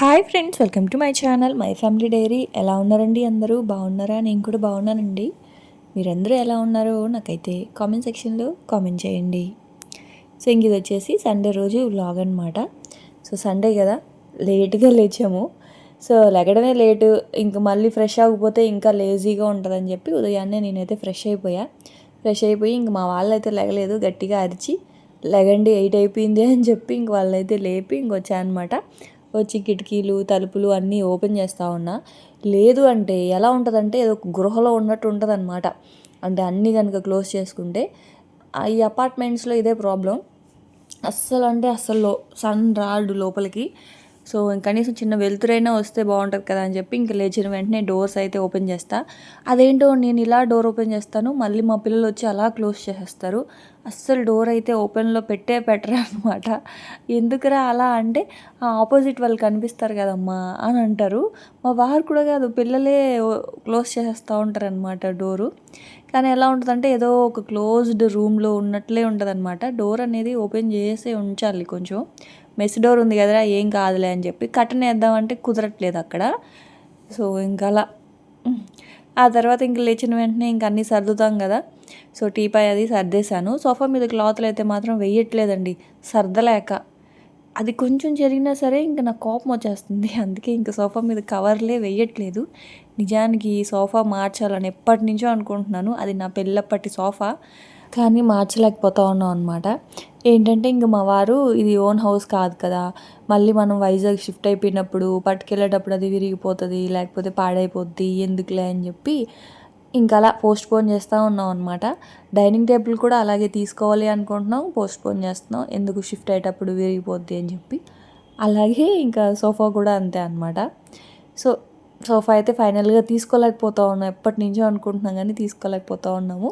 Hi friends, welcome to my channel my family dairy. ఎలా ఉన్నారండి? అందరూ బాగున్నారా? నేను కూడా బాగున్నానండి. మీరందరూ ఎలా ఉన్నారో నాకైతే కామెంట్ సెక్షన్లో కామెంట్ చేయండి. సో ఇంక ఇది వచ్చేసి సండే రోజు వ్లాగ్ అనమాట. సో సండే కదా, లేట్గా లేచాము. సో లెగడమే లేటు, ఇంక మళ్ళీ ఫ్రెష్ అవ్వకపోతే ఇంకా లేజీగా ఉంటుందని చెప్పి ఉదయాన్నే నేనైతే ఫ్రెష్ అయిపోయి ఇంక మా వాళ్ళైతే లెగలేదు, గట్టిగా అరిచి లెగండి 8 అయిపోయింది అని చెప్పి ఇంక వాళ్ళైతే లేపి ఇంకొచ్చాను అనమాట. వచ్చి కిటికీలు తలుపులు అన్నీ ఓపెన్ చేస్తూ ఉన్నా. లేదు అంటే ఎలా ఉంటుందంటే ఏదో గృహలో ఉన్నట్టు ఉంటుంది అనమాట. అంటే అన్నీ కనుక క్లోజ్ చేసుకుంటే ఈ అపార్ట్మెంట్స్లో ఇదే ప్రాబ్లం. అస్సలు అంటే అస్సలు సన్ రాడు లోపలికి. సో కనీసం చిన్న వెలుతురైనా వస్తే బాగుంటుంది కదా అని చెప్పి ఇంక లేచిన వెంటనే డోర్స్ అయితే ఓపెన్ చేస్తా. అదేంటో నేను ఇలా డోర్ ఓపెన్ చేస్తాను, మళ్ళీ మా పిల్లలు వచ్చి అలా క్లోజ్ చేసేస్తారు. అస్సలు డోర్ అయితే ఓపెన్లో పెట్టరు అనమాట. ఎందుకురా అలా అంటే ఆపోజిట్ వాళ్ళు కనిపిస్తారు కదమ్మా అని అంటారు. మా వారు కూడా కాదు, పిల్లలే క్లోజ్ చేసేస్తూ ఉంటారు అనమాట డోరు. కానీ ఎలా ఉంటుందంటే ఏదో ఒక క్లోజ్డ్ రూమ్లో ఉన్నట్లే ఉంటుంది అనమాట. డోర్ అనేది ఓపెన్ చేసే ఉంచాలి. కొంచెం మెస్ డోర్ ఉంది కదరా, ఏం కాదులే అని చెప్పి కట్టన్ వేద్దామంటే కుదరట్లేదు అక్కడ. సో ఇంకా అలా ఆ తర్వాత ఇంక లేచిన వెంటనే ఇంక అన్నీ సర్దుతాం కదా. సో టీపాయ్ అది సర్దేశాను. సోఫా మీద క్లాత్లు అయితే మాత్రం వేయట్లేదండి, సర్దలేక. అది కొంచెం జరిగినా సరే ఇంక నాకు కోపం వచ్చేస్తుంది. అందుకే ఇంక సోఫా మీద కవర్లే వేయట్లేదు. నిజానికి సోఫా మార్చాలని ఎప్పటి నుంచో అనుకుంటున్నాను. అది నా పెళ్ళప్పటి సోఫా, కానీ మార్చలేకపోతా ఉన్నాం అనమాట. ఏంటంటే ఇంక మా వారు ఇది ఓన్ హౌస్ కాదు కదా, మళ్ళీ మనం వైజాగ్ షిఫ్ట్ అయిపోయినప్పుడు పట్టుకెళ్ళేటప్పుడు అది విరిగిపోతుంది, లేకపోతే పాడైపోద్ది, ఎందుకులే అని చెప్పి ఇంకా అలా పోస్ట్పోన్ చేస్తూ ఉన్నాం అనమాట. డైనింగ్ టేబుల్ కూడా అలాగే తీసుకోవాలి అనుకుంటున్నాం, పోస్ట్పోన్ చేస్తున్నాం, ఎందుకు షిఫ్ట్ అయ్యేటప్పుడు విరిగిపోద్ది అని చెప్పి. అలాగే ఇంకా సోఫా కూడా అంతే అనమాట. సో సోఫా అయితే ఫైనల్గా తీసుకోలేకపోతూ ఉన్నాం, ఎప్పటి నుంచో అనుకుంటున్నాం కానీ తీసుకోలేకపోతూ ఉన్నాము.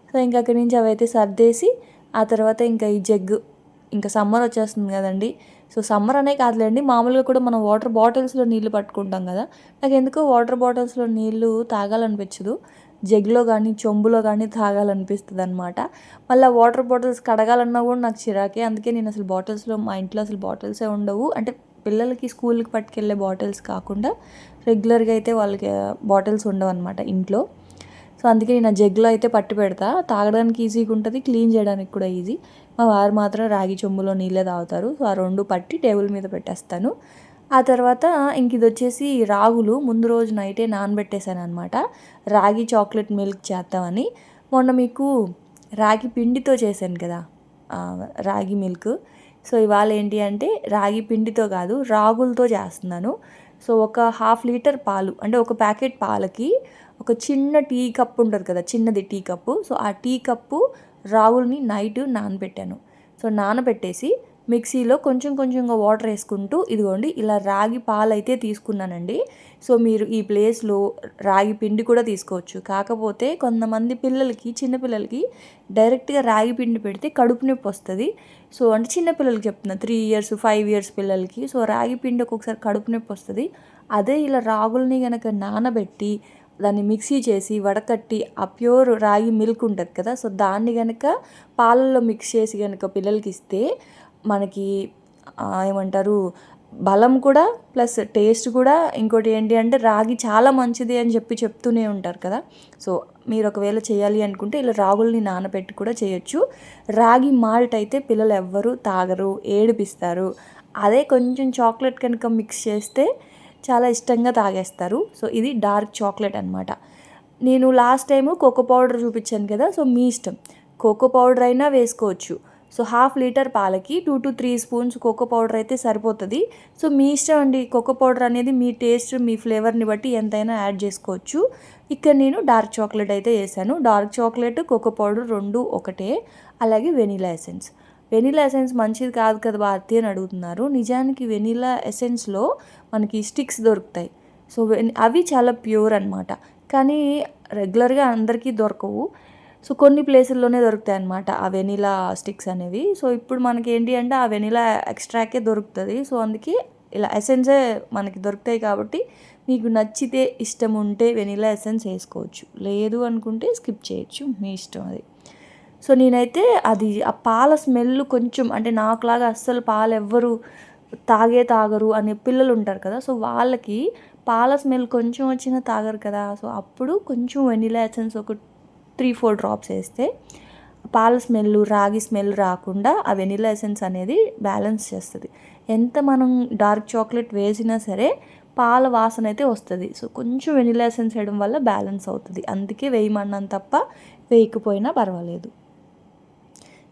సో ఇంకా అక్కడి నుంచి అవైతే సర్దేసి ఆ తర్వాత ఇంకా ఈ జగ్గు, ఇంకా సమ్మర్ వచ్చేస్తుంది కదండి. సో సమ్మర్ అనే కాదులేండి, మామూలుగా కూడా మనం వాటర్ బాటిల్స్లో నీళ్ళు పట్టుకుంటాం కదా. నాకు ఎందుకో వాటర్ బాటిల్స్లో నీళ్ళు తాగాలనిపించదు, జగ్లో కానీ చెంబులో కానీ తాగాలనిపిస్తుంది అనమాట. మళ్ళీ వాటర్ బాటిల్స్ కడగాలన్నా కూడా నాకు చిరాకే. అందుకే నేను అసలు బాటిల్స్లో, మా ఇంట్లో అసలు బాటిల్సే ఉండవు. అంటే పిల్లలకి స్కూల్కి పట్టుకెళ్ళే బాటిల్స్ కాకుండా రెగ్యులర్గా అయితే వాళ్ళకి బాటిల్స్ ఉండవు అనమాట ఇంట్లో. సో అందుకే నేను ఆ జగ్లో అయితే పట్టి పెడతా, తాగడానికి ఈజీగా ఉంటుంది, క్లీన్ చేయడానికి కూడా ఈజీ. మా వారు మాత్రం రాగి చెంబులో నీళ్ళే తాగుతారు. సో ఆ రెండు పట్టి టేబుల్ మీద పెట్టేస్తాను. ఆ తర్వాత ఇంక ఇది వచ్చేసి రాగులు ముందు రోజు నైటే నానబెట్టేశాను అనమాట, రాగి చాక్లెట్ మిల్క్ చేద్దామని. మొన్న మీకు రాగి పిండితో చేశాను కదా రాగి మిల్క్. సో ఇవాళ ఏంటి అంటే రాగి పిండితో కాదు, రాగులతో చేస్తున్నాను. సో ఒక 1/2 లీటర్ పాలు, అంటే ఒక ప్యాకెట్ పాలకి ఒక చిన్న టీ కప్పు ఉంటుంది కదా, చిన్నది టీ కప్పు. సో ఆ టీ కప్పు రాగుల్ని నైట్ నానబెట్టాను. సో నానబెట్టేసి మిక్సీలో కొంచెం కొంచెంగా వాటర్ వేసుకుంటూ, ఇదిగోండి ఇలా రాగి పాలు అయితే తీసుకున్నానండి. సో మీరు ఈ ప్లేస్లో రాగి పిండి కూడా తీసుకోవచ్చు. కాకపోతే కొంతమంది పిల్లలకి, చిన్నపిల్లలకి డైరెక్ట్గా రాగి పిండి పెడితే కడుపు నొప్పి వస్తుంది. సో అంటే చిన్నపిల్లలకి చెప్తున్నా, 3 ఇయర్స్ 5 ఇయర్స్ పిల్లలకి. సో రాగి పిండి ఒక్కొక్కసారి కడుపు నొప్పి వస్తుంది. అదే ఇలా రాగుల్ని కనుక నానబెట్టి దాన్ని మిక్సీ చేసి వడకట్టి ఆ ప్యూర్ రాగి మిల్క్ ఉంటుంది కదా, సో దాన్ని కనుక పాలల్లో మిక్స్ చేసి కనుక పిల్లలకి ఇస్తే మనకి ఏమంటారు, బలం కూడా ప్లస్ టేస్ట్ కూడా. ఇంకోటి ఏంటి అంటే రాగి చాలా మంచిది అని చెప్పి చెప్తూనే ఉంటారు కదా. సో మీరు ఒకవేళ చేయాలి అనుకుంటే ఇలా రాగుల్ని నానబెట్టి కూడా చేయొచ్చు. రాగి మాల్ట్ అయితే పిల్లలు ఎవ్వరూ తాగరు, ఏడిపిస్తారు. అదే కొంచెం చాక్లెట్ కనుక మిక్స్ చేస్తే చాలా ఇష్టంగా తాగేస్తారు. సో ఇది డార్క్ చాక్లెట్ అనమాట. నేను లాస్ట్ టైము కోకో పౌడర్ చూపించాను కదా, సో మీ ఇష్టం, కోకో పౌడర్ అయినా వేసుకోవచ్చు. సో 1/2 లీటర్ పాలకి 2 to 3 స్పూన్స్ కోకో పౌడర్ అయితే సరిపోతుంది. సో మీ ఇష్టం అండి, కోకో పౌడర్ అనేది మీ టేస్ట్, మీ ఫ్లేవర్ని బట్టి ఎంతైనా యాడ్ చేసుకోవచ్చు. ఇక్కడ నేను డార్క్ చాక్లెట్ అయితే వేసాను. డార్క్ చాక్లెట్, కోకో పౌడర్ రెండు ఒకటే. అలాగే వెనీలా ఎసెన్స్. వెనీలా ఎసెన్స్ మంచిది కాదు కదా భారతి అని అడుగుతున్నారు. నిజానికి వెనీలా ఎసెన్స్లో మనకి స్టిక్స్ దొరుకుతాయి. సో అవి చాలా ప్యూర్ అనమాట. కానీ రెగ్యులర్గా అందరికీ దొరకవు. సో కొన్ని ప్లేసుల్లోనే దొరుకుతాయి అన్నమాట ఆ వెనీలా స్టిక్స్ అనేవి. సో ఇప్పుడు మనకి ఏంటి అంటే ఆ వెనీలా ఎక్స్ట్రాకే దొరుకుతుంది. సో అందుకే ఇలా ఎసెన్సే మనకి దొరుకుతాయి. కాబట్టి మీకు నచ్చితే, ఇష్టం ఉంటే వెనీలా ఎసెన్స్ వేసుకోవచ్చు, లేదు అనుకుంటే స్కిప్ చేయొచ్చు, మీ ఇష్టం అది. సో నేనైతే అది ఆ పాల స్మెల్ కొంచెం, అంటే నాకులాగా అస్సలు పాలు ఎవ్వరు తాగరు అనే పిల్లలు ఉంటారు కదా, సో వాళ్ళకి పాల స్మెల్ కొంచెం వచ్చినా తాగరు కదా. సో అప్పుడు కొంచెం వెనిలా ఎసెన్స్ ఒక 3-4 డ్రాప్స్ వేస్తే పాల స్మెల్, రాగి స్మెల్ రాకుండా ఆ వెనిలా ఎసెన్స్ అనేది బ్యాలెన్స్ చేస్తుంది. ఎంత మనం డార్క్ చాక్లెట్ వేసినా సరే పాల వాసన అయితే వస్తుంది. సో కొంచెం వెనిలా ఎసెన్స్ వేయడం వల్ల బ్యాలెన్స్ అవుతుంది. అందుకే వేయమన్నాను తప్ప వేయకపోయినా పర్వాలేదు.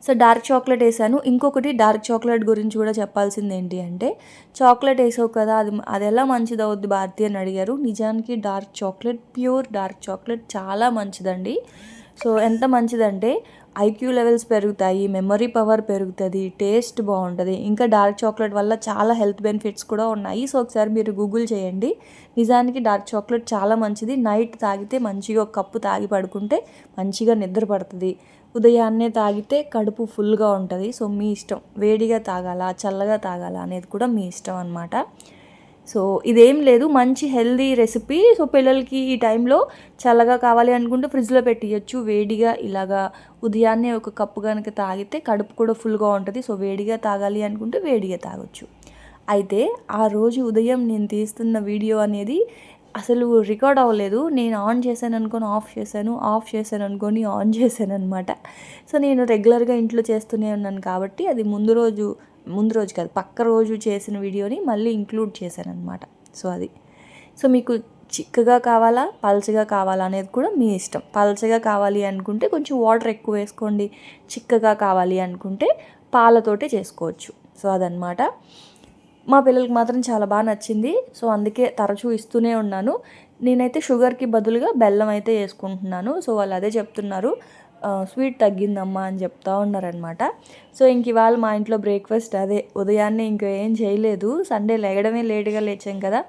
సో డార్క్ చాక్లెట్ వేసాను. ఇంకొకటి డార్క్ చాక్లెట్ గురించి కూడా చెప్పాల్సింది ఏంటి అంటే, చాక్లెట్ వేసావు కదా, అది ఎలా మంచిది అవుద్ది భారతి అని అడిగారు. నిజానికి dark chocolate, pure dark chocolate చాలా మంచిదండి. సో ఎంత మంచిదంటే ఐక్యూ లెవెల్స్ పెరుగుతాయి, మెమరీ పవర్ పెరుగుతుంది, టేస్ట్ బాగుంటుంది. ఇంకా డార్క్ చాక్లెట్ వల్ల చాలా హెల్త్ బెనిఫిట్స్ కూడా ఉన్నాయి. సో ఒకసారి మీరు గూగుల్ చేయండి. నిజానికి డార్క్ చాక్లెట్ చాలా మంచిది. నైట్ తాగితే మంచిగా ఒక కప్పు తాగి పడుకుంటే మంచిగా నిద్ర పడుతుంది. ఉదయాన్నే తాగితే కడుపు ఫుల్గా ఉంటుంది. సో మీ ఇష్టం, వేడిగా తాగాలా చల్లగా తాగాలా అనేది కూడా మీ ఇష్టం అనమాట. సో ఇదేం లేదు, మంచి హెల్దీ రెసిపీ. సో పిల్లలకి ఈ టైంలో చల్లగా కావాలి అనుకుంటే ఫ్రిడ్జ్లో పెట్టియచ్చు. వేడిగా ఇలాగా ఉదయాన్నే ఒక కప్పు కనుక తాగితే కడుపు కూడా ఫుల్గా ఉంటుంది. సో వేడిగా తాగాలి అనుకుంటే వేడిగా తాగొచ్చు. అయితే ఆ రోజు ఉదయం నేను తీస్తున్న వీడియో అనేది అసలు రికార్డ్ అవ్వలేదు. నేను ఆన్ చేశాను అనుకొని ఆఫ్ చేశాను, ఆఫ్ చేశాను అనుకొని ఆన్ చేశాను అనమాట. సో నేను రెగ్యులర్గా ఇంట్లో చేస్తూనే ఉన్నాను కాబట్టి అది ముందు రోజు కాదు, పక్క రోజు చేసిన వీడియోని మళ్ళీ ఇంక్లూడ్ చేశాను అనమాట. సో అది. సో మీకు చిక్కగా కావాలా పల్చగా కావాలా అనేది కూడా మీ ఇష్టం. పల్చగా కావాలి అనుకుంటే కొంచెం వాటర్ ఎక్కువ వేసుకోండి, చిక్కగా కావాలి అనుకుంటే పాలతోటే చేసుకోవచ్చు. సో అదనమాట. మా పిల్లలకి మాత్రం చాలా బాగా నచ్చింది. సో అందుకే తరచూ ఇస్తూనే ఉన్నాను. నేనైతే షుగర్కి బదులుగా బెల్లం అయితే వేసుకుంటున్నాను. సో వాళ్ళు అదే చెప్తున్నారు, స్వీట్ తగ్గిందమ్మా అని చెప్తా ఉన్నారనమాట. సో ఇంక ఇవాళ మా ఇంట్లో బ్రేక్ఫాస్ట్ అదే. ఉదయాన్నే ఇంకా ఏం చేయలేదు, సండే లేగడమే లేట్గా లేచాం కదా,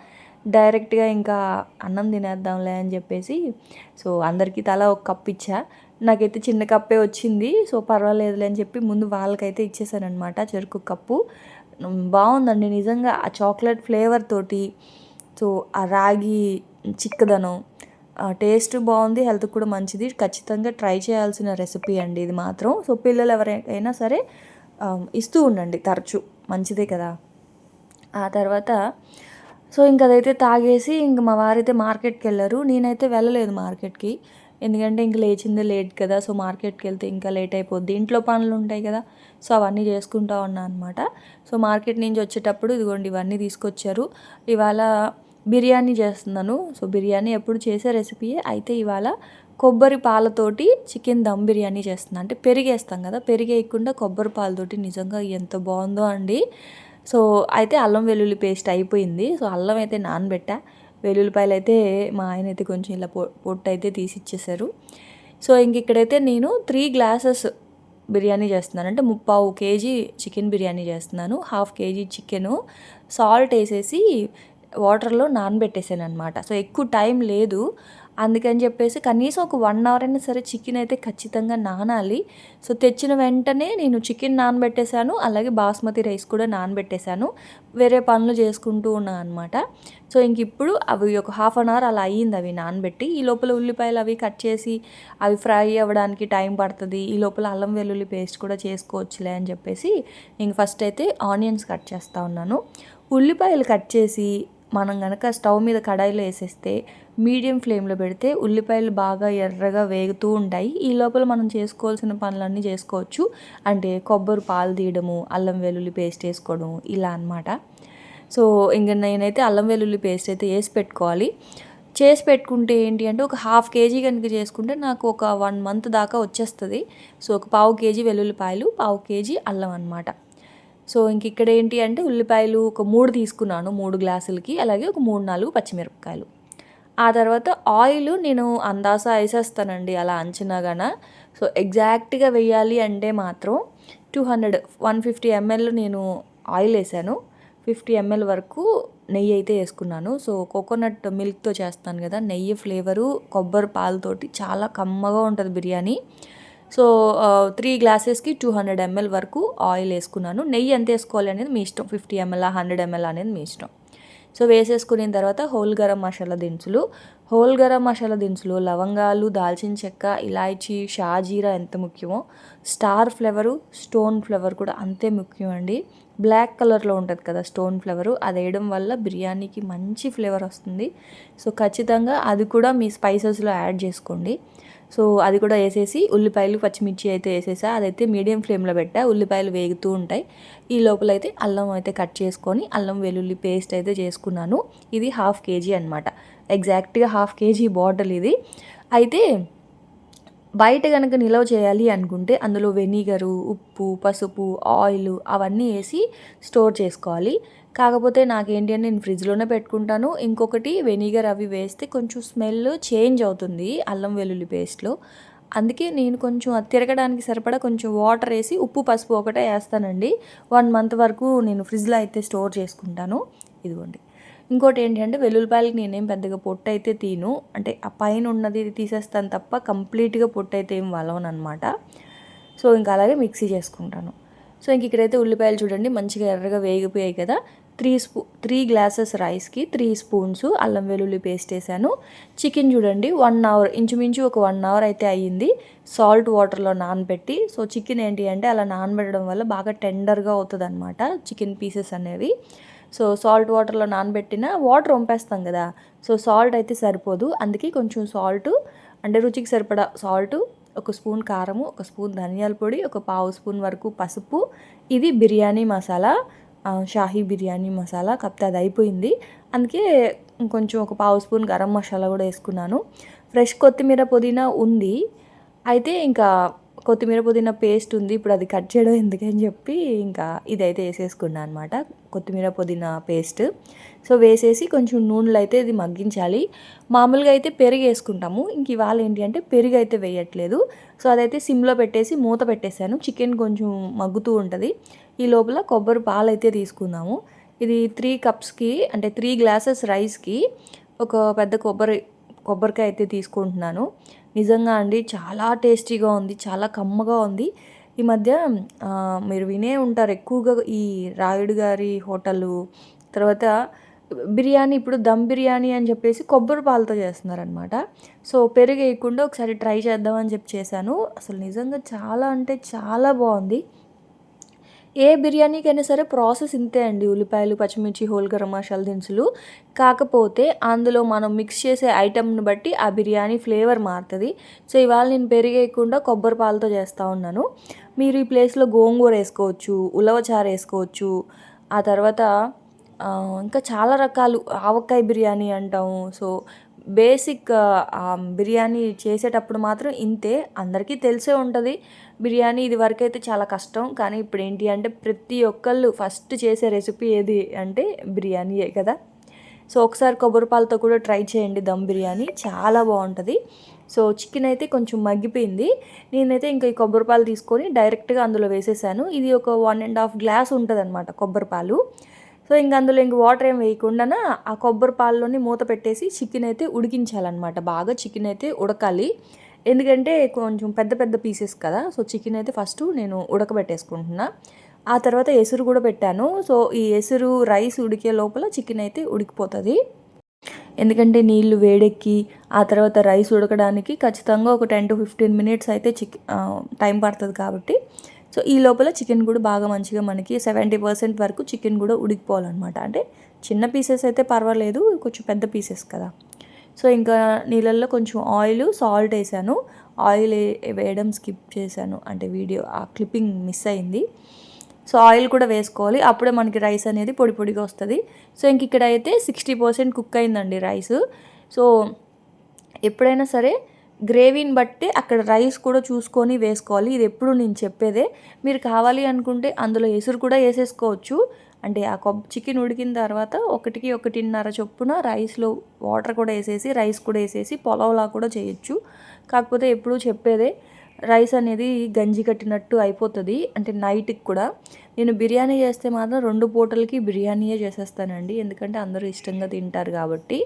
డైరెక్ట్గా ఇంకా అన్నం తినేద్దాంలే అని చెప్పేసి సో అందరికీ తలా ఒక కప్ ఇచ్చా. నాకైతే చిన్న కప్పే వచ్చింది. సో పర్వాలేదులే అని చెప్పి ముందు వాళ్ళకైతే ఇచ్చేసాను అనమాట చెరుకు కప్పు. బాగుందండి నిజంగా ఆ చాక్లెట్ ఫ్లేవర్ తోటి. సో ఆ రాగి చిక్కదనం, టేస్ట్ బాగుంది, హెల్త్ కూడా మంచిది. ఖచ్చితంగా ట్రై చేయాల్సిన రెసిపీ అండి ఇది మాత్రం. సో పిల్లలు ఎవరైనా సరే ఇస్తూ ఉండండి తరచూ, మంచిదే కదా. ఆ తర్వాత సో ఇంక అదైతే తాగేసి ఇంక మా వారైతే మార్కెట్కి వెళ్ళారు. నేనైతే వెళ్ళలేదు మార్కెట్కి, ఎందుకంటే ఇంక లేచిందే లేట్ కదా. సో మార్కెట్కి వెళ్తే ఇంకా లేట్ అయిపోద్ది, ఇంట్లో పనులు ఉంటాయి కదా. సో అవన్నీ చేసుకుంటా ఉన్నా అనమాట. సో మార్కెట్ నుంచి వచ్చేటప్పుడు ఇదిగోండి ఇవన్నీ తీసుకొచ్చారు. ఇవాళ బిర్యానీ చేస్తున్నాను. సో బిర్యానీ ఎప్పుడు చేసే రెసిపీయే, అయితే ఇవాళ కొబ్బరి పాలతోటి చికెన్ దమ్ బిర్యానీ చేస్తున్నాను. అంటే పెరిగేస్తాం కదా, పెరిగేయకుండా కొబ్బరి పాలతోటి నిజంగా ఎంత బాగుందో అండి. సో అయితే అల్లం వెల్లుల్లి పేస్ట్ అయిపోయింది. సో అల్లం అయితే నానబెట్టా, వెల్లుల్లిపాయలు అయితే మా ఆయన అయితే కొంచెం ఇలా పొట్టు అయితే తీసి ఇచ్చేసారు. సో ఇంక ఇక్కడైతే నేను 3 గ్లాసెస్ బిర్యానీ చేస్తున్నాను. అంటే 3/4 కేజీ చికెన్ బిర్యానీ చేస్తున్నాను. 1/2 కేజీ చికెను సాల్ట్ వేసేసి వాటర్లో నానబెట్టేసాను అనమాట. సో ఎక్కువ టైం లేదు, అందుకని చెప్పేసి కనీసం ఒక 1 అవర్ అయినా సరే చికెన్ అయితే ఖచ్చితంగా నానాలి. సో తెచ్చిన వెంటనే నేను చికెన్ నానబెట్టేశాను, అలాగే బాస్మతి రైస్ కూడా నానబెట్టేశాను. వేరే పనులు చేసుకుంటూ ఉన్నాను అనమాట. సో ఇంక ఇప్పుడు అవి ఒక 1/2 అవర్ అలా అయ్యింది అవి నానబెట్టి. ఈ లోపల ఉల్లిపాయలు అవి కట్ చేసి అవి ఫ్రై అవ్వడానికి టైం పడుతుంది. ఈ లోపల అల్లం వెల్లుల్లి పేస్ట్ కూడా చేసుకోవచ్చులే అని చెప్పేసి ఇంక ఫస్ట్ అయితే ఆనియన్స్ కట్ చేస్తూ ఉన్నాను. ఉల్లిపాయలు కట్ చేసి మనం కనుక స్టవ్ మీద కడాయిలో వేసేస్తే మీడియం ఫ్లేమ్లో పెడితే ఉల్లిపాయలు బాగా ఎర్రగా వేగుతూ ఉంటాయి. ఈ లోపల మనం చేసుకోవాల్సిన పనులన్నీ చేసుకోవచ్చు. అంటే కొబ్బరి పాలు తీయడము, అల్లం వెల్లుల్లి పేస్ట్ వేసుకోవడం ఇలా అనమాట. సో ఇంక నేనైతే అల్లం వెల్లుల్లి పేస్ట్ అయితే వేసి పెట్టుకోవాలి. చేసి పెట్టుకుంటే ఏంటి అంటే ఒక 1/2 కేజీ కనుక చేసుకుంటే నాకు ఒక 1 మంత్ దాకా వచ్చేస్తుంది. సో ఒక 1/4 కేజీ వెల్లుల్లిపాయలు, 1/4 కేజీ అల్లం అనమాట. సో ఇంక ఇక్కడ ఏంటి అంటే ఉల్లిపాయలు ఒక 3 తీసుకున్నాను 3 గ్లాసులకి, అలాగే ఒక 3-4 పచ్చిమిరపకాయలు. ఆ తర్వాత ఆయిల్ నేను అందాస వేసేస్తానండి అలా అంచనాగాన. సో ఎగ్జాక్ట్గా వేయాలి అంటే మాత్రం 150 ml నేను ఆయిల్ వేసాను, 50 ml వరకు నెయ్యి అయితే వేసుకున్నాను. సో కోకోనట్ మిల్క్తో చేస్తాను కదా, నెయ్యి ఫ్లేవరు కొబ్బరి పాలతోటి చాలా కమ్మగా ఉంటుంది బిర్యానీ. సో 3 గ్లాసెస్కి 200 ml వరకు ఆయిల్ వేసుకున్నాను. నెయ్యి ఎంత వేసుకోవాలి అనేది మీ ఇష్టం, 50 ml 100 ml అనేది మీ ఇష్టం. సో వేసేసుకున్న తర్వాత హోల్ గరం మసాలా దినుసులు లవంగాలు, దాల్చిన చెక్క, ఇలాచీ, షాజీరా ఎంత ముఖ్యమో, స్టార్ ఫ్లేవరు, స్టోన్ ఫ్లేవర్ కూడా అంతే ముఖ్యం అండి. బ్లాక్ కలర్లో ఉంటుంది కదా స్టోన్ ఫ్లేవరు, అది వేయడం వల్ల బిర్యానీకి మంచి ఫ్లేవర్ వస్తుంది. సో ఖచ్చితంగా అది కూడా మీ స్పైసెస్లో యాడ్ చేసుకోండి. సో అది కూడా వేసేసి ఉల్లిపాయలు పచ్చిమిర్చి అయితే వేసేసా. అదైతే మీడియం ఫ్లేమ్లో పెట్టా, ఉల్లిపాయలు వేగుతూ ఉంటాయి. ఈ లోపలైతే అల్లం అయితే కట్ చేసుకొని అల్లం వెల్లుల్లి పేస్ట్ అయితే చేసుకున్నాను. ఇది 1/2 kg అనమాట, ఎగ్జాక్ట్గా 1/2 kg బాటిల్ ఇది. అయితే బయట కనుక నిల్వ చేయాలి అనుకుంటే అందులో వెనిగరు, ఉప్పు, పసుపు, ఆయిల్ అవన్నీ వేసి స్టోర్ చేసుకోవాలి. కాకపోతే నాకేంటి అంటే నేను ఫ్రిడ్జ్లోనే పెట్టుకుంటాను. ఇంకొకటి వెనిగర్ అవి వేస్తే కొంచెం స్మెల్ చేంజ్ అవుతుంది అల్లం వెల్లుల్లి పేస్ట్లో. అందుకే నేను కొంచెం అది తిరగడానికి సరిపడా కొంచెం వాటర్ వేసి ఉప్పు పసుపు ఒకటే వేస్తానండి. 1 month వరకు నేను ఫ్రిడ్జ్లో అయితే స్టోర్ చేసుకుంటాను. ఇదిగోండి. ఇంకోటి ఏంటంటే వెల్లుల్లిపాయలకి నేనేం పెద్దగా పొట్టు అయితే తీను, అంటే ఆ పైన ఉన్నది తీసేస్తాను తప్ప కంప్లీట్గా పొట్టు అయితే ఏం వలవను అనమాట. సో ఇంకా అలాగే మిక్సీ చేసుకుంటాను. సో ఇంక ఇక్కడైతే ఉల్లిపాయలు చూడండి మంచిగా ఎర్రగా వేగిపోయాయి కదా. 3 గ్లాసెస్ రైస్కి 3 స్పూన్స్ అల్లం వెల్లుల్లి పేస్ట్ వేసాను. చికెన్ చూడండి 1 hour, ఇంచుమించు ఒక 1 hour అయితే అయ్యింది సాల్ట్ వాటర్లో నానబెట్టి. సో చికెన్ ఏంటి అంటే అలా నానబెట్టడం వల్ల బాగా టెండర్గా అవుతుంది అనమాట చికెన్ పీసెస్ అనేవి. సో సాల్ట్ వాటర్లో నానబెట్టిన వాటర్ వంపేస్తాం కదా, సో సాల్ట్ అయితే సరిపోదు. అందుకే కొంచెం సాల్ట్, అంటే రుచికి సరిపడా సాల్ట్, 1 స్పూన్ కారము, 1 స్పూన్ ధనియాల పొడి, 1/2 స్పూన్ వరకు పసుపు. ఇది బిర్యానీ మసాలా, షాహీ బిర్యానీ మసాలా. కాకపోతే అది అయిపోయింది, అందుకే కొంచెం 1/2 స్పూన్ గరం మసాలా కూడా వేసుకున్నాను. ఫ్రెష్ కొత్తిమీర పుదీనా ఉంది, అయితే ఇంకా కొత్తిమీర పుదీనా పేస్ట్ ఉంది, ఇప్పుడు అది కట్ చేయడం ఎందుకని చెప్పి ఇంకా ఇదైతే వేసేసుకున్నాను అనమాట, కొత్తిమీర పుదీనా పేస్ట్. సో వేసేసి కొంచెం నూనెలో అయితే ఇది మగ్గించాలి. మామూలుగా అయితే పెరుగు వేసుకుంటాము, ఇంక ఇవాళ ఏంటి అంటే పెరుగు అయితే వేయట్లేదు. సో అదైతే సిమ్లో పెట్టేసి మూత పెట్టేశాను. చికెన్ కొంచెం మగ్గుతూ ఉంటుంది. ఈ లోపల కొబ్బరి పాలు అయితే తీసుకుందాము. ఇది 3 కప్స్కి, అంటే 3 గ్లాసెస్ రైస్కి ఒక పెద్ద కొబ్బరికాయ అయితే తీసుకుంటున్నాను. నిజంగా అండి చాలా టేస్టీగా ఉంది, చాలా కమ్మగా ఉంది. ఈ మధ్య మీరు వినే ఉంటారు ఎక్కువగా ఈ రాయుడు గారి హోటలు, తర్వాత బిర్యానీ, ఇప్పుడు దమ్ బిర్యానీ అని చెప్పేసి కొబ్బరి పాలతో చేస్తున్నారనమాట. సో పెరుగు వేయకుండా ఒకసారి ట్రై చేద్దామని చెప్పి చేశాను. అసలు నిజంగా చాలా అంటే చాలా బాగుంది. ఏ బిర్యానీకైనా సరే ప్రాసెస్ ఇంతే అండి, ఉల్లిపాయలు, పచ్చిమిర్చి, హోల్ గరం మసాలా దినుసులు. కాకపోతే అందులో మనం మిక్స్ చేసే ఐటమ్ని బట్టి ఆ బిర్యానీ ఫ్లేవర్ మారుతుంది. సో ఇవాళ నేను పెరిగేయకుండా కొబ్బరి పాలతో చేస్తూ ఉన్నాను. మీరు ఈ ప్లేస్లో గోంగూర వేసుకోవచ్చు, ఉలవచారు వేసుకోవచ్చు, ఆ తర్వాత ఇంకా చాలా రకాలు, ఆవకాయ బిర్యానీ అంటాము. సో బేసిక్ బిర్యానీ చేసేటప్పుడు మాత్రం ఇంతే, అందరికీ తెలిసే ఉంటుంది బిర్యానీ. ఇది వరకు అయితే చాలా కష్టం, కానీ ఇప్పుడు ఏంటి అంటే ప్రతి ఒక్కళ్ళు ఫస్ట్ చేసే రెసిపీ ఏది అంటే బిర్యానీయే కదా. సో ఒకసారి కొబ్బరి పాలతో కూడా ట్రై చేయండి దమ్ బిర్యానీ, చాలా బాగుంటుంది. సో చికెన్ అయితే కొంచెం మగ్గిపోయింది, నేనైతే ఇంకా ఈ కొబ్బరి పాలు తీసుకొని డైరెక్ట్గా అందులో వేసేసాను. ఇది ఒక 1.5 గ్లాస్ ఉంటుంది అనమాట కొబ్బరి పాలు. సో ఇంక అందులో ఇంక వాటర్ ఏం వేయకుండా ఆ కొబ్బరి పాలలోని మూత పెట్టేసి చికెన్ అయితే ఉడికించాలన్నమాట. బాగా చికెన్ అయితే ఉడకాలి, ఎందుకంటే కొంచెం పెద్ద పెద్ద పీసెస్ కదా. సో చికెన్ అయితే ఫస్ట్ నేను ఉడకబెట్టేసుకుంటున్నా, ఆ తర్వాత ఎసురు కూడా పెట్టాను. సో ఈ ఎసురు రైస్ ఉడికే లోపల చికెన్ అయితే ఉడికిపోతుంది. ఎందుకంటే నీళ్ళు వేడెక్కి ఆ తర్వాత రైస్ ఉడకడానికి ఖచ్చితంగా ఒక 10 to 15 minutes అయితే టైం పడుతుంది కాబట్టి. సో ఈ లోపల చికెన్ కూడా బాగా మంచిగా మనకి 70% వరకు చికెన్ కూడా ఉడికిపోవాలన్నమాట. అంటే చిన్న పీసెస్ అయితే పర్వాలేదు, కొంచెం పెద్ద పీసెస్ కదా. సో ఇంకా నీళ్ళల్లో కొంచెం ఆయిల్, సాల్ట్ వేసాను. ఆయిల్ వేయడం స్కిప్ చేశాను, అంటే వీడియో ఆ క్లిప్పింగ్ మిస్ అయింది. సో ఆయిల్ కూడా వేసుకోవాలి, అప్పుడే మనకి రైస్ అనేది పొడి పొడిగా వస్తుంది. సో ఇంక ఇక్కడ అయితే 60% కుక్ అయిందండి రైస్. సో ఎప్పుడైనా సరే గ్రేవీని బట్టి అక్కడ రైస్ కూడా చూసుకొని వేసుకోవాలి, ఇది ఎప్పుడు నేను చెప్పేదే. మీరు కావాలి అనుకుంటే అందులో ఎసురు కూడా వేసేసుకోవచ్చు, అంటే ఆ చికెన్ ఉడికిన తర్వాత 1కి 1.5 చొప్పున రైస్లో వాటర్ కూడా వేసేసి రైస్ కూడా వేసేసి పొలవులా కూడా చేయొచ్చు. కాకపోతే ఎప్పుడు చెప్పేదే, రైస్ అనేది గంజి కట్టినట్టు అయిపోతుంది, అంటే నైట్కి కూడా. నేను బిర్యానీ చేస్తే మాత్రం 2 పూటలకి బిర్యానీయే చేసేస్తానండి, ఎందుకంటే అందరూ ఇష్టంగా తింటారు కాబట్టి.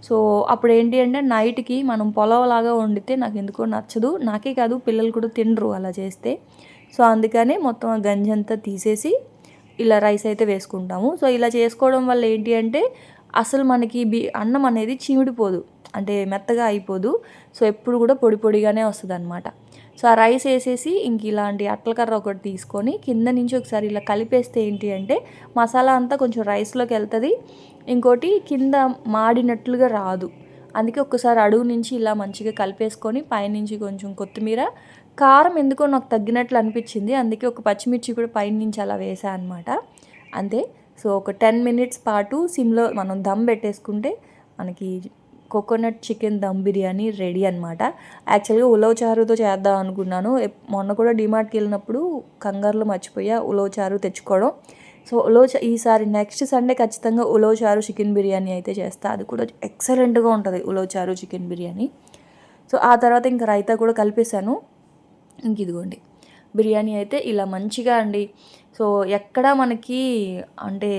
సో అప్పుడు ఏంటి అంటే నైట్కి మనం పొలవలాగా వండితే నాకు ఎందుకో నచ్చదు, నాకే కాదు పిల్లలు కూడా తినరు అలా చేస్తే. సో అందుకనే మొత్తం ఆ గంజి అంతా తీసేసి ఇలా రైస్ అయితే వేసుకుంటాము. సో ఇలా చేసుకోవడం వల్ల ఏంటి అంటే అసలు మనకి అన్నం అనేది చీమిడిపోదు, అంటే మెత్తగా అయిపోదు. సో ఎప్పుడు కూడా పొడి పొడిగానే వస్తుంది అనమాట. సో ఆ రైస్ వేసేసి ఇంక ఇలాంటి అట్ల కర్ర ఒకటి తీసుకొని కింద నుంచి ఒకసారి ఇలా కలిపేస్తే ఏంటి అంటే మసాలా అంతా కొంచెం రైస్లోకి వెళ్తుంది, ఇంకోటి కింద మాడినట్లుగా రాదు. అందుకే ఒక్కసారి అడుగు నుంచి ఇలా మంచిగా కలిపేసుకొని పైనుంచి కొంచెం కొత్తిమీర, కారం ఎందుకో నాకు తగ్గినట్లు అనిపించింది, అందుకే ఒక పచ్చిమిర్చి కూడా పైనుంచి అలా వేసా అనమాట. అంతే. సో ఒక 10 మినిట్స్ పాటు సిమ్లో మనం దమ్ పెట్టేసుకుంటే మనకి coconut chicken dum biryani ready అనమాట. యాక్చువల్గా ఉలవ చారుతో చేద్దాం అనుకున్నాను. మొన్న కూడా డిమార్ట్కి వెళ్ళినప్పుడు కంగారులో మర్చిపోయా ఉలవ చారు తెచ్చుకోవడం. సో ఈసారి నెక్స్ట్ సండే ఖచ్చితంగా ఉలవ చారు చికెన్ బిర్యానీ అయితే చేస్తా. అది కూడా ఎక్సలెంట్గా ఉంటుంది ఉలవ చారు చికెన్ బిర్యానీ. సో ఆ తర్వాత ఇంకా రైతా కూడా కలిపేశాను. ఇంక ఇదిగోండి బిర్యానీ అయితే ఇలా మంచిగా అండి. సో ఎక్కడ మనకి అంటే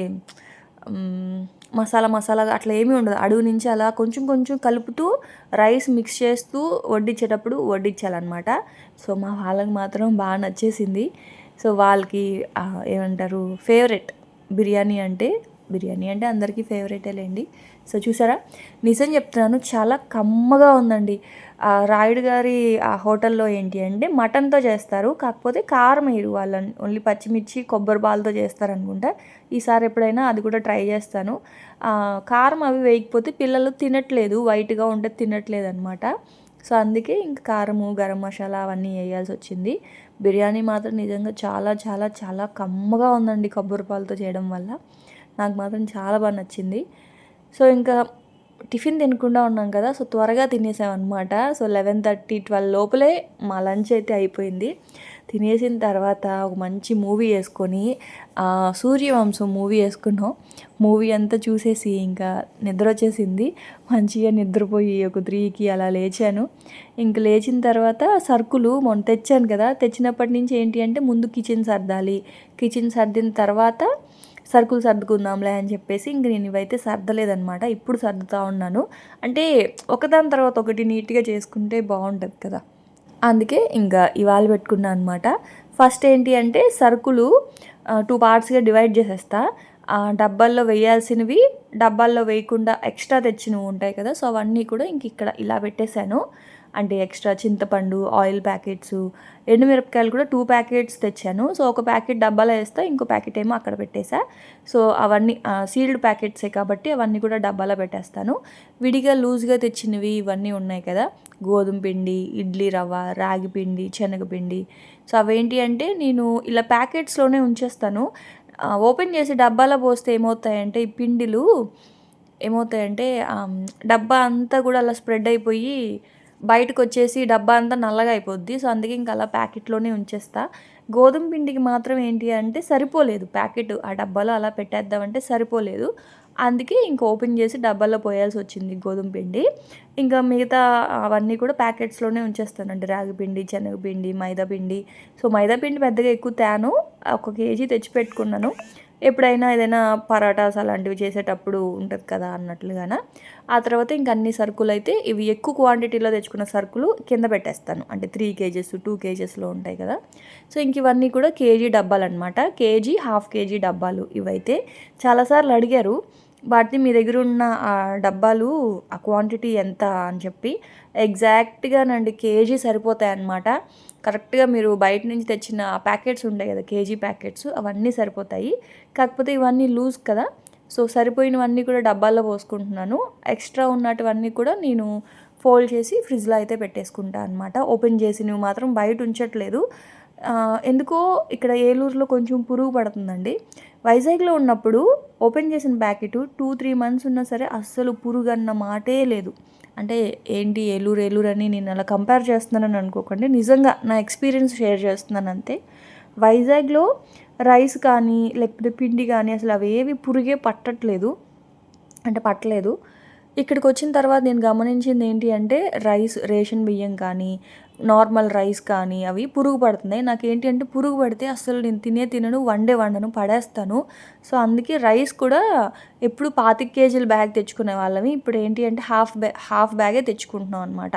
మసాలాగా అట్లా ఏమీ ఉండదు. అడుగు నుంచి అలా కొంచెం కొంచెం కలుపుతూ రైస్ మిక్స్ చేస్తూ వడ్డించేటప్పుడు వడ్డించాలన్నమాట. సో మా వాళ్ళకి మాత్రం బాగా నచ్చేసింది. సో వాళ్ళకి ఏమంటారు ఫేవరెట్ బిర్యానీ అంటే అందరికీ ఫేవరెటేలేండి. సో చూసారా, నిజం చెప్తున్నాను చాలా కమ్మగా ఉందండి. రాయుడు గారి ఆ హోటల్లో ఏంటి అంటే మటన్తో చేస్తారు, కాకపోతే కారం వేయరు వాళ్ళని, ఓన్లీ పచ్చిమిర్చి కొబ్బరి పాలతో చేస్తారనుకుంటా. ఈసారి ఎప్పుడైనా అది కూడా ట్రై చేస్తాను. కారం అవి వేయకపోతే పిల్లలు తినట్లేదు, వైట్గా ఉంటే తినట్లేదు అనమాట. సో అందుకే ఇంక కారము గరం మసాలా అవన్నీ వేయాల్సి వచ్చింది. బిర్యానీ మాత్రం నిజంగా చాలా చాలా చాలా కమ్మగా ఉందండి కొబ్బరి పాలతో చేయడం వల్ల. నాకు మాత్రం చాలా బాగా నచ్చింది. సో ఇంకా టిఫిన్ తినకుండా ఉన్నాం కదా, సో త్వరగా తినేసామన్నమాట. సో 11:30, 12 లోపలే మా లంచ్ అయితే అయిపోయింది. తినేసిన తర్వాత ఒక మంచి మూవీ వేసుకొని సూర్యవంశం మూవీ వేసుకున్నాం. మూవీ అంతా చూసేసి ఇంకా నిద్ర వచ్చేసింది. మంచిగా నిద్రపోయి ఒక 3కి అలా లేచాను. ఇంక లేచిన తర్వాత సరుకులు మొన్న తెచ్చాను కదా, తెచ్చినప్పటి నుంచి ఏంటి అంటే ముందు కిచెన్ సర్దాలి, కిచెన్ సర్దిన తర్వాత సరుకులు సర్దుకుందాంలే అని చెప్పేసి ఇంక నేను ఇవైతే సర్దలేదనమాట. ఇప్పుడు సర్దుతా ఉన్నాను. అంటే ఒకదాని తర్వాత ఒకటి నీట్గా చేసుకుంటే బాగుంటుంది కదా, అందుకే ఇంకా ఇవాళ పెట్టుకున్నాను అనమాట. ఫస్ట్ ఏంటి అంటే సరుకులు 2 పార్ట్స్గా డివైడ్ చేసేస్తా. డబ్బాల్లో వేయాల్సినవి, డబ్బాల్లో వేయకుండా ఎక్స్ట్రా తెచ్చినవి ఉంటాయి కదా, సో అవన్నీ కూడా ఇంక ఇక్కడ ఇలా పెట్టేశాను. అంటే ఎక్స్ట్రా చింతపండు, ఆయిల్ ప్యాకెట్స్, ఎండుమిరపకాయలు కూడా 2 ప్యాకెట్స్ తెచ్చాను. సో ఒక ప్యాకెట్ డబ్బాలో వేస్తా, ఇంకో ప్యాకెట్ ఏమో అక్కడ పెట్టేసా. సో అవన్నీ సీల్డ్ ప్యాకెట్సే కాబట్టి అవన్నీ కూడా డబ్బాలో పెట్టేస్తాను. విడిగా లూజ్గా తెచ్చినవి ఇవన్నీ ఉన్నాయి కదా, గోధుమ పిండి, ఇడ్లీ రవ్వ, రాగి పిండి, శనగపిండి. సో అవేంటి అంటే నేను ఇలా ప్యాకెట్స్లోనే ఉంచేస్తాను. ఓపెన్ చేసి డబ్బాలో పోస్తే ఏమవుతాయంటే ఈ పిండిలు ఏమవుతాయంటే డబ్బా అంతా కూడా అలా స్ప్రెడ్ అయిపోయి బయటకు వచ్చేసి డబ్బా అంతా నల్లగా అయిపోద్ది. సో అందుకే ఇంకా అలా ప్యాకెట్లోనే ఉంచేస్తా. గోధుమ పిండికి మాత్రం ఏంటి అంటే సరిపోలేదు ప్యాకెట్, ఆ డబ్బాలో అలా పెట్టేద్దామంటే సరిపోలేదు. అందుకే ఇంక ఓపెన్ చేసి డబ్బాలో పోయాల్సి వచ్చింది గోధుమ పిండి. ఇంకా మిగతా అవన్నీ కూడా ప్యాకెట్స్లోనే ఉంచేస్తానండి. రాగిపిండి, శనగపిండి, మైదాపిండి. సో మైదాపిండి పెద్దగా ఎక్కువ తేను, 1 కేజీ తెచ్చిపెట్టుకున్నాను. ఎప్పుడైనా ఏదైనా పరాటాస్ అలాంటివి చేసేటప్పుడు ఉంటుంది కదా అన్నట్లుగాన. ఆ తర్వాత ఇంక అన్ని సరుకులు అయితే ఇవి ఎక్కువ క్వాంటిటీలో తెచ్చుకున్న సరుకులు కింద పెట్టేస్తాను. అంటే 3 కేజెస్ 2 కేజెస్లో ఉంటాయి కదా. సో ఇంక ఇవన్నీ కూడా కేజీ డబ్బాలు అనమాట. కేజీ, హాఫ్ కేజీ డబ్బాలు ఇవైతే. చాలాసార్లు అడిగారు వాటిని మీ దగ్గర ఉన్న ఆ డబ్బాలు ఆ క్వాంటిటీ ఎంత అని చెప్పి. ఎగ్జాక్ట్గానండి కేజీ సరిపోతాయి అన్నమాట. కరెక్ట్గా మీరు బయట నుంచి తెచ్చిన ప్యాకెట్స్ ఉంటాయి కదా, కేజీ ప్యాకెట్స్, అవన్నీ సరిపోతాయి. కాకపోతే ఇవన్నీ లూజ్ కదా, సో సరిపోయినవన్నీ కూడా డబ్బాల్లో పోసుకుంటున్నాను. ఎక్స్ట్రా ఉన్నటువన్నీ కూడా నేను ఫోల్డ్ చేసి ఫ్రిడ్జ్లో అయితే పెట్టేసుకుంటాను అనమాట. ఓపెన్ చేసినవి మాత్రం బయట ఉంచట్లేదు. ఎందుకో ఇక్కడ ఏలూరులో కొంచెం పురుగు పడుతుందండి. వైజాగ్లో ఉన్నప్పుడు ఓపెన్ చేసిన ప్యాకెట్ 2-3 మంత్స్ ఉన్నా సరే అస్సలు పురుగు అన్న మాటే లేదు. అంటే ఏంటి ఏలూరు అని నేను అలా కంపేర్ చేస్తున్నానని అనుకోకండి, నిజంగా నా ఎక్స్పీరియన్స్ షేర్ చేస్తున్నాను అంతే. వైజాగ్లో రైస్ కానీ లేకపోతే పిండి కానీ అసలు అవేవి పురుగే పట్టట్లేదు, అంటే పట్టలేదు. ఇక్కడికి వచ్చిన తర్వాత నేను గమనించింది ఏంటి అంటే రేషన్ బియ్యం కానీ నార్మల్ రైస్ కానీ అవి పురుగు పడుతున్నాయి. నాకేంటి అంటే పురుగు పడితే అస్సలు నేను తినను, వండను, పడేస్తాను. సో అందుకే రైస్ కూడా ఎప్పుడు 25 కేజీల బ్యాగ్ తెచ్చుకునే వాళ్ళమి, ఇప్పుడు ఏంటి అంటే హాఫ్ బ్యాగే తెచ్చుకుంటున్నాం అనమాట.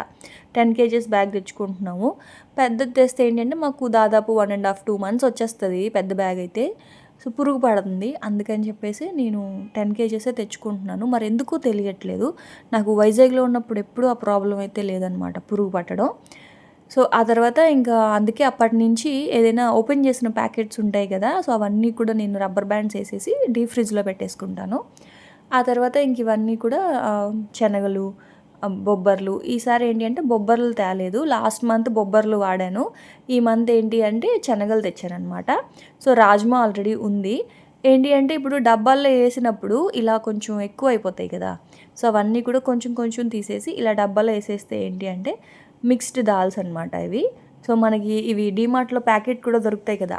10 కేజెస్ బ్యాగ్ తెచ్చుకుంటున్నాము. పెద్దది తెస్తే ఏంటంటే మాకు దాదాపు 1.5-2 మంత్స్ వచ్చేస్తుంది పెద్ద బ్యాగ్ అయితే. సో పురుగు పడుతుంది, అందుకని చెప్పేసి నేను 10 కేజెసే తెచ్చుకుంటున్నాను. మరి ఎందుకో తెలియట్లేదు నాకు. వైజాగ్లో ఉన్నప్పుడు ఎప్పుడూ ఆ ప్రాబ్లం అయితే లేదనమాట పురుగు పట్టడం. సో ఆ తర్వాత ఇంకా అందుకే అప్పటి నుంచి ఏదైనా ఓపెన్ చేసిన ప్యాకెట్స్ ఉంటాయి కదా, సో అవన్నీ కూడా నేను రబ్బర్ బ్యాండ్స్ వేసేసి డీప్ ఫ్రిడ్జ్లో పెట్టేసుకుంటాను. ఆ తర్వాత ఇంక ఇవన్నీ కూడా శనగలు, బొబ్బర్లు. ఈసారి ఏంటి అంటే బొబ్బర్లు తేలేదు, లాస్ట్ మంత్ బొబ్బర్లు వాడాను. ఈ మంత్ ఏంటి అంటే శనగలు తెచ్చానమాట. సో రాజ్మా ఆల్రెడీ ఉంది. ఏంటి అంటే ఇప్పుడు డబ్బాల్లో వేసినప్పుడు ఇలా కొంచెం ఎక్కువ అయిపోతాయి కదా, సో అవన్నీ కూడా కొంచెం కొంచెం తీసేసి ఇలా డబ్బాలో వేసేస్తే ఏంటి అంటే మిక్స్డ్ దాల్స్ అనమాట ఇవి. సో మనకి ఇవి డీమార్ట్లో ప్యాకెట్ కూడా దొరుకుతాయి కదా,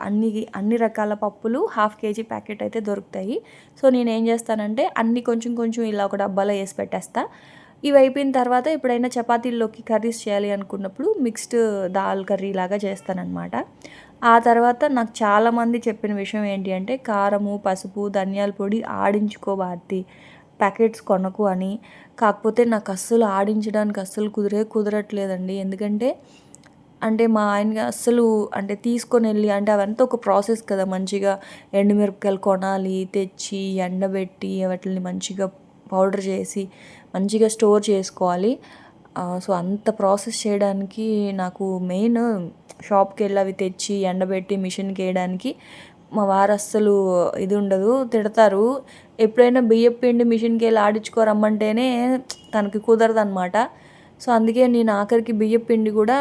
అన్ని రకాల పప్పులు 1/2 కేజీ ప్యాకెట్ అయితే దొరుకుతాయి. సో నేను ఏం చేస్తానంటే అన్ని కొంచెం కొంచెం ఇలా ఒక డబ్బాలో వేసి పెట్టేస్తా. ఇవి అయిపోయిన తర్వాత ఎప్పుడైనా చపాతీల్లోకి కర్రీస్ చేయాలి అనుకున్నప్పుడు మిక్స్డ్ దాల్ కర్రీ లాగా చేస్తానన్నమాట. ఆ తర్వాత నాకు చాలామంది చెప్పిన విషయం ఏంటి అంటే కారము, పసుపు, ధనియాల పొడి ఆడించుకో భారతి, ప్యాకెట్స్ కొనకు అని. కాకపోతే నాకు అస్సలు ఆడించడానికి అస్సలు కుదరట్లేదండి. ఎందుకంటే అంటే మా ఆయన అస్సలు అంటే తీసుకొని వెళ్ళి అంటే అవంతా ఒక ప్రాసెస్ కదా, మంచిగా ఎండుమిరపకాయలు కొనాలి, తెచ్చి ఎండబెట్టి వాటిని మంచిగా పౌడర్ చేసి మంచిగా స్టోర్ చేసుకోవాలి. సో అంత ప్రాసెస్ చేయడానికి నాకు మెయిన్ షాప్కి వెళ్ళి అవి తెచ్చి ఎండబెట్టి మిషన్కి వేయడానికి మా వారు అస్సలు ఇది ఉండదు, తిడతారు. ఎప్పుడైనా బియ్యం పిండి మిషన్కి వెళ్ళి ఆడించుకోరమ్మంటేనే తనకి కుదరదు అనమాట. సో అందుకే నేను ఆఖరికి బియ్యం పిండి కూడా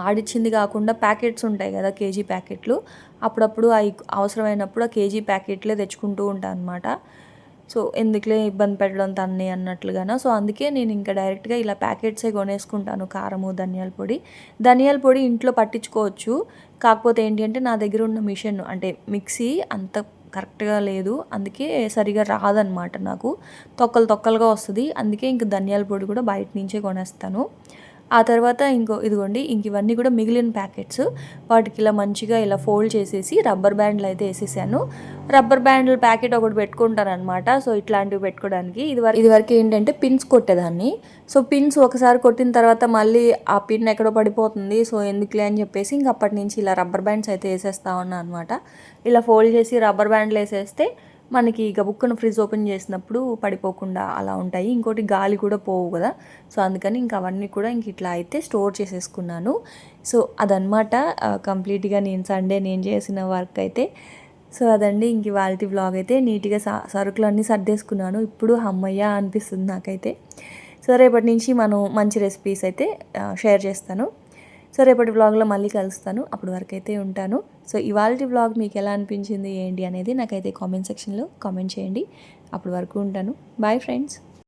ఆడిచ్చింది కాకుండా ప్యాకెట్స్ ఉంటాయి కదా, కేజీ ప్యాకెట్లు, అప్పుడప్పుడు అవి అవసరమైనప్పుడు ఆ కేజీ ప్యాకెట్లే తెచ్చుకుంటూ ఉంటాను అనమాట. సో ఎందుకులే ఇబ్బంది పెట్టడం తన్ని అన్నట్లుగాను. సో అందుకే నేను ఇంకా డైరెక్ట్గా ఇలా ప్యాకెట్సే కొనేసుకుంటాను. కారము, ధనియాల పొడి ఇంట్లో పట్టించుకోవచ్చు. కాకపోతే ఏంటి అంటే నా దగ్గర ఉన్న మిషన్ అంటే మిక్సీ అంత కరెక్ట్గా లేదు, అందుకే సరిగా రాదనమాట నాకు, తొక్కలుగా వస్తుంది. అందుకే ఇంక ధనియాల పొడి కూడా బయట నుంచే కొనేస్తాను. ఆ తర్వాత ఇదిగోండి ఇవన్నీ కూడా మిగిలిన ప్యాకెట్స్, వాటికి ఇలా మంచిగా ఇలా ఫోల్డ్ చేసేసి రబ్బర్ బ్యాండ్లు అయితే వేసేసాను. రబ్బర్ బ్యాండ్ల ప్యాకెట్ ఒకటి పెట్టుకుంటాను అనమాట. సో ఇట్లాంటివి పెట్టుకోవడానికి ఇదివరకు ఏంటంటే పిన్స్ కొట్టేదాన్ని. సో పిన్స్ ఒకసారి కొట్టిన తర్వాత మళ్ళీ ఆ పిన్ ఎక్కడో పడిపోతుంది, సో ఎందుకులే అని చెప్పేసి ఇంక అప్పటి నుంచి ఇలా రబ్బర్ బ్యాండ్స్ అయితే వేసేస్తా ఉన్నాను అనమాట. ఇలా ఫోల్డ్ చేసి రబ్బర్ బ్యాండ్లు వేసేస్తే మనకి గబుక్కున ఫ్రిడ్జ్ ఓపెన్ చేసినప్పుడు పడిపోకుండా అలా ఉంటాయి. ఇంకోటి గాలి కూడా పోవు కదా, సో అందుకని ఇంక అవన్నీ కూడా ఇంక ఇట్లా అయితే స్టోర్ చేసేసుకున్నాను. సో అదనమాట కంప్లీట్గా సండే నేను చేసిన వర్క్ అయితే. సో అదండి ఇంక ఇవాళ వ్లాగ్ అయితే. నీట్గా సరుకులు అన్నీ సర్దేసుకున్నాను. ఇప్పుడు అమ్మయ్య అనిపిస్తుంది నాకైతే. సో రేపటి నుంచి మనం మంచి రెసిపీస్ అయితే షేర్ చేస్తాను. సో రేపటి వ్లాగ్లో మళ్ళీ కలుస్తాను. అప్పటి వరకు అయితే ఉంటాను. సో ఇవాళ వ్లాగ్ మీకు ఎలా అనిపించింది ఏంటి అనేది నాకైతే కామెంట్ సెక్షన్లో కామెంట్ చేయండి. అప్పటి వరకు ఉంటాను. Bye friends.